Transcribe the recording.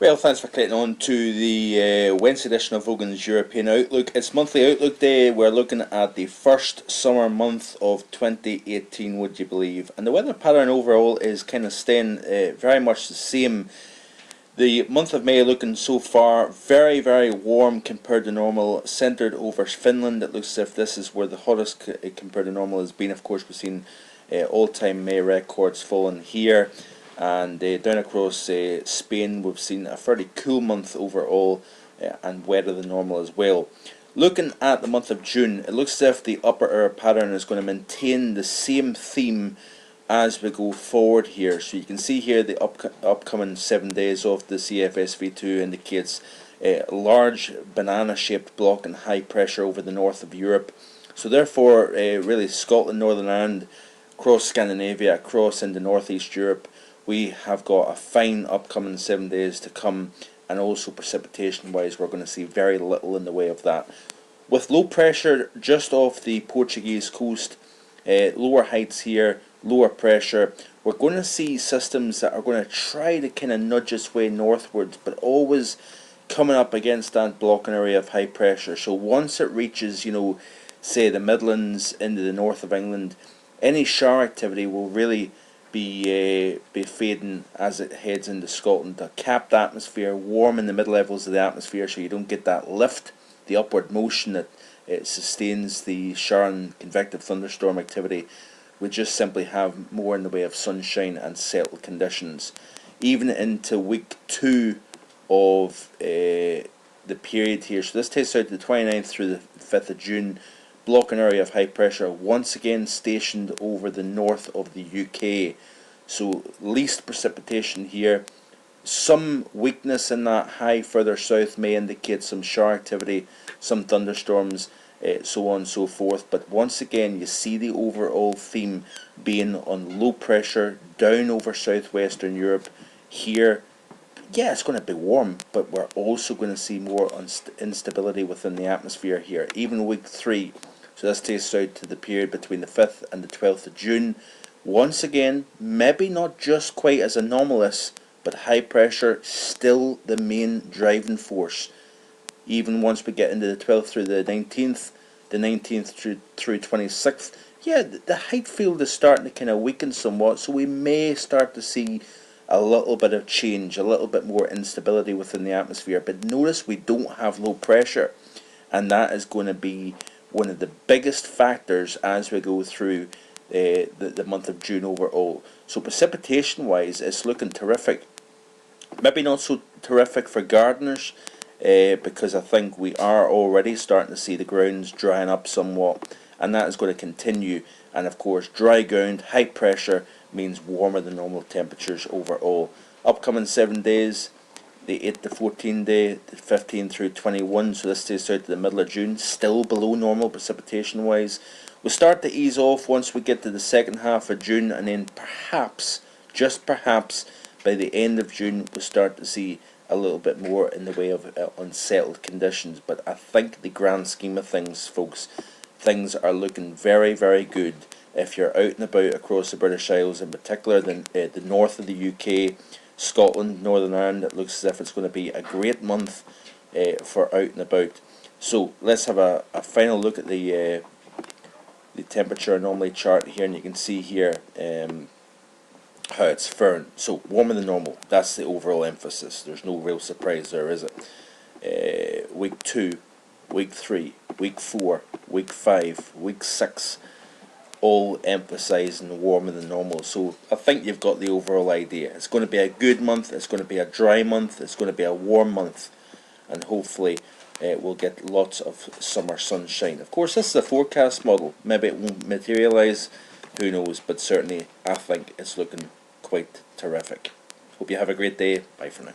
Well, thanks for clicking on to the Wednesday edition of Vogan's European Outlook. It's monthly Outlook Day. We're looking at the first summer month of 2018, would you believe? And the weather pattern overall is kind of staying very much the same. The month of May looking so far very, very warm compared to normal, centred over Finland. It looks as if this is where the hottest compared to normal has been. Of course, we've seen all-time May records falling here. And down across Spain, we've seen a fairly cool month overall and wetter than normal as well. Looking at the month of June, it looks as if the upper air pattern is going to maintain the same theme as we go forward here. So you can see here the upcoming 7 days of the CFSV2 indicates a large banana-shaped block and high pressure over the north of Europe. So therefore, really Scotland, Northern Ireland, across Scandinavia, across into northeast Europe, we have got a fine upcoming 7 days to come, and also precipitation wise we're going to see very little in the way of that. With low pressure just off the Portuguese coast, lower heights here, lower pressure, we're going to see systems that are going to try to kind of nudge its way northwards, but always coming up against that blocking area of high pressure. So once it reaches, say the Midlands into the north of England, any shower activity will really be fading as it heads into Scotland. A capped atmosphere, warm in the mid levels of the atmosphere, so you don't get that lift, the upward motion that sustains the shower and convective thunderstorm activity. We just simply have more in the way of sunshine and settled conditions. Even into week 2 of the period here, so this takes out the 29th through the 5th of June, blocking area of high pressure once again stationed over the north of the UK. So least precipitation here. Some weakness in that high further south may indicate some shower activity, some thunderstorms, so on and so forth. But once again, you see the overall theme being on low pressure down over southwestern Europe. Here, yeah, it's going to be warm, but we're also going to see more instability within the atmosphere here. Even week 3, so this takes us out to the period between the 5th and the 12th of June. Once again, maybe not just quite as anomalous, but high pressure still the main driving force. Even once we get into the 12th through the 19th through 26th, yeah, the height field is starting to kind of weaken somewhat, so we may start to see a little bit of change, a little bit more instability within the atmosphere. But notice we don't have low pressure, and that is going to be one of the biggest factors as we go through the month of June overall. So precipitation wise, it's looking terrific. Maybe not so terrific for gardeners, because I think we are already starting to see the grounds drying up somewhat, and that is going to continue. And of course, dry ground, high pressure means warmer than normal temperatures overall. Upcoming 7 days, the 8 to 14 day, the 15 through 21, so this takes out to the middle of June, still below normal precipitation wise. We'll start to ease off once we get to the second half of June, and then perhaps, just perhaps, by the end of June we'll start to see a little bit more in the way of unsettled conditions. But I think the grand scheme of things, folks, things are looking very, very good. If you're out and about across the British Isles, in particular the north of the UK, Scotland, Northern Ireland, it looks as if it's going to be a great month for out and about. So let's have a final look at the temperature anomaly chart here, and you can see here how it's faring. So warmer than normal, that's the overall emphasis. There's no real surprise there, is it? Week 2, week 3, week 4, week 5, week 6, all emphasising warmer than normal. So I think you've got the overall idea. It's going to be a good month, it's going to be a dry month, it's going to be a warm month, and hopefully we'll get lots of summer sunshine. Of course, this is a forecast model. Maybe it won't materialise, who knows, but certainly I think it's looking quite terrific. Hope you have a great day. Bye for now.